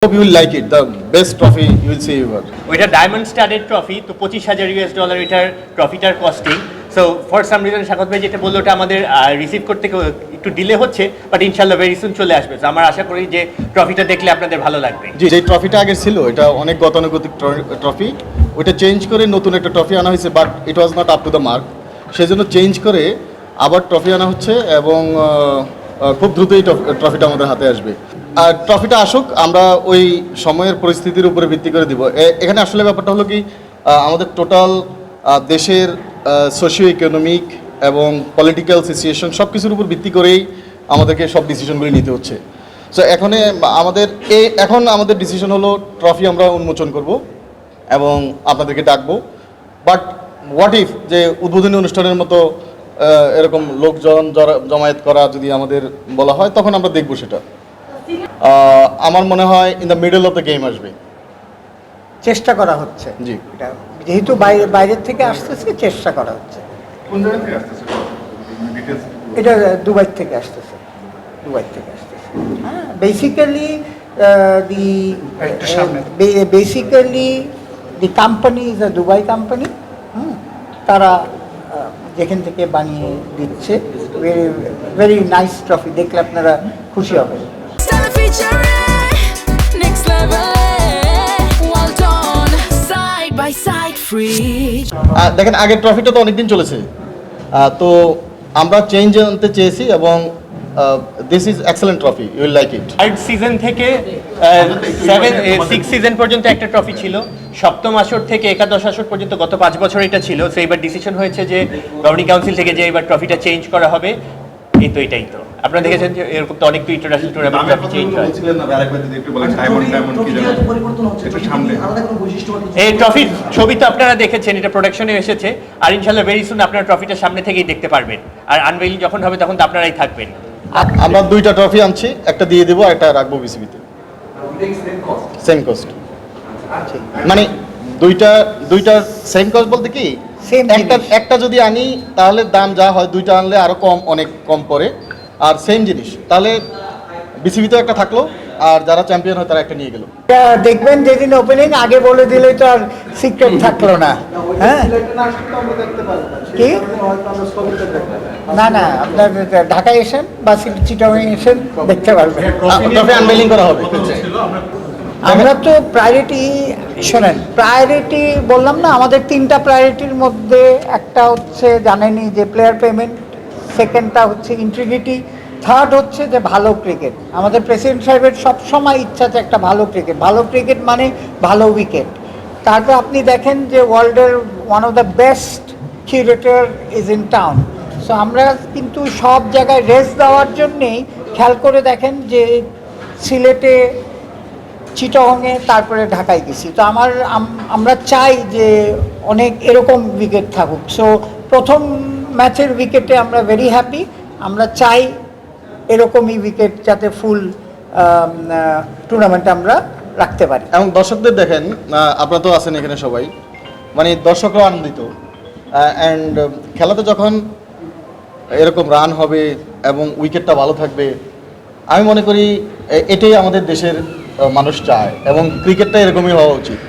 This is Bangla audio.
Hope you will like it. The best trophy you will see ever. ওইটা ডায়মন্ড স্টাডেড ট্রফি, তো $25,000 এটার ট্রফিটার costing. So for some reason Swagat ভাই যেটা বললো ওটা আমাদের রিসিভ করতে একটু ডিলে হচ্ছে, বাট ইনশাল্লাহ ভেরি সুন চলে আসবে। তো আমরা আশা করি যে ট্রফিটা দেখলে আপনাদের ভালো লাগবে। জি, যে ট্রফিটা আগে ছিল এটা অনেক গতানুগতিক ট্রফি, ওইটা চেঞ্জ করে নতুন একটা ট্রফি আনা হয়েছে, but it was not up to the mark. সেই জন্য চেঞ্জ করে আবার ট্রফি আনা হচ্ছে এবং খুব দ্রুতই ট্রফিটা আমাদের হাতে আসবে। আর ট্রফিটা আসুক, আমরা ওই সময়ের পরিস্থিতির উপরে ভিত্তি করে দিব। এখানে আসলে ব্যাপারটা হলো কি, আমাদের টোটাল দেশের সোশিও ইকোনমিক এবং পলিটিক্যাল সিচুয়েশন সব কিছুর উপর ভিত্তি করেই আমাদেরকে সব ডিসিশনগুলি নিতে হচ্ছে। সো এখন আমাদের ডিসিশন হলো ট্রফি আমরা উন্মোচন করব এবং আপনাদেরকে ডাকবো। বাট হোয়াট ইফ যে উদ্বোধনী অনুষ্ঠানের মতো এরকম লোকজন জমায়েত করা যদি আমাদের বলা হয়, তখন আমরা দেখবো সেটা। আমার মনে হয় in the middle of the game আসবে, চেষ্টা করা হচ্ছে। জি, এটা যেহেতু বাইরের থেকে আসতেছে, চেষ্টা করা হচ্ছে। কোন জায়গা থেকে আসতেছে? এটা দুবাই থেকে আসতেছে, হ্যাঁ। Basically the company is a Dubai company. তারা যেখান থেকে বানিয়ে দিচ্ছে। ভেরি নাইস ট্রফি, দেখলে আপনারা খুশি হবেন। দেখেন আগের ট্রফিটা তো অনেকদিন চলেছে, তো আমরা চেঞ্জ আনতে চেয়েছি এবং this is excellent trophy, you will like it. Third season থেকে 6 সিজন পর্যন্ত একটা ট্রফি ছিল, সপ্তম আসর থেকে একাদশ আসর পর্যন্ত গত 5 বছর এটা ছিল। সো এবার ডিসিশন হয়েছে যে গভর্নিং কাউন্সিল থেকে যে এবার ট্রফিটা চেঞ্জ করা হবে। এটাই তো আপনারা দেখেছেন যে এরকম তো অনেক ইন্টারন্যাশনাল টুর্নামেন্ট ট্রফি চেঞ্জ হয়। বলছিলেন না, আরেকবার যদি একটু বলেন ডায়মন্ড কি জানেন একটু সামনে এই ট্রফির ছবি তো আপনারা দেখেছেন, এটা প্রোডাকশনে এসেছে। আর ইনশাআল্লাহ ভেরি সুন আপনারা ট্রফিটা সামনে থেকেই দেখতে পারবেন। আর আনভেইলিং যখন হবে তখন তো আপনারাই থাকবেন। আমরা 2টা ট্রফি আনছি, একটা দিয়ে দেবো, একটা রাখবো বিসিবিতে। সেম কস্ট, মানে দুইটা সেম কস্ট বলতে কি, একটা যদি আনি তাহলে দাম যা হয়, 2টা আনলে আরো অনেক কম পড়ে। আর সেম জিনিস তাহলে বিসিবিতেও একটা থাকলো, আর যারা চ্যাম্পিয়ন হয় তারা একটা নিয়ে গেল। দেখবেন যেদিন ওপেনিং আগে বলে দিলে তো আর সিক্রেট থাকলো না। হ্যাঁ, কি না আপনার ঢাকায় এসেন বা চিটাগাং এসেন, দেখতে পারবেন। ট্রফি আনভেইলিং করা হবে। আমরা তো প্রায়োরিটি শোনেন, প্রায়োরিটি বললাম না, আমাদের 3টা প্রায়োরিটির মধ্যে একটা হচ্ছে জানেনই যে প্লেয়ার পেমেন্ট, সেকেন্ডটা হচ্ছে ইন্টিগ্রিটি, থার্ড হচ্ছে যে ভালো ক্রিকেট। আমাদের প্রেসিডেন্ট সাহেবের সবসময় ইচ্ছা আছে একটা ভালো ক্রিকেট মানে ভালো উইকেট। তারপর আপনি দেখেন যে ওয়ার্ল্ডের one of the best curator is in town. So আমরা কিন্তু সব জায়গায় রেস দেওয়ার জন্যেই খেয়াল করে দেখেন যে সিলেটে, চিটাগংয়ে, তারপরে ঢাকায় গেছি। তো আমরা চাই যে অনেক এরকম উইকেট থাকুক। সো প্রথম ম্যাচের উইকেটে আমরা ভেরি হ্যাপি। আমরা চাই এরকমই উইকেট যাতে ফুল টুর্নামেন্টে আমরা রাখতে পারি। এবং দর্শকদের দেখেন, আপনারা তো আছেন এখানে সবাই, মানে দর্শকরাও আনন্দিত। অ্যান্ড খেলাতে যখন এরকম রান হবে এবং উইকেটটা ভালো থাকবে, আমি মনে করি এটাই আমাদের দেশের মানুষ চায় এবং ক্রিকেটটা এরকমই হওয়া উচিত।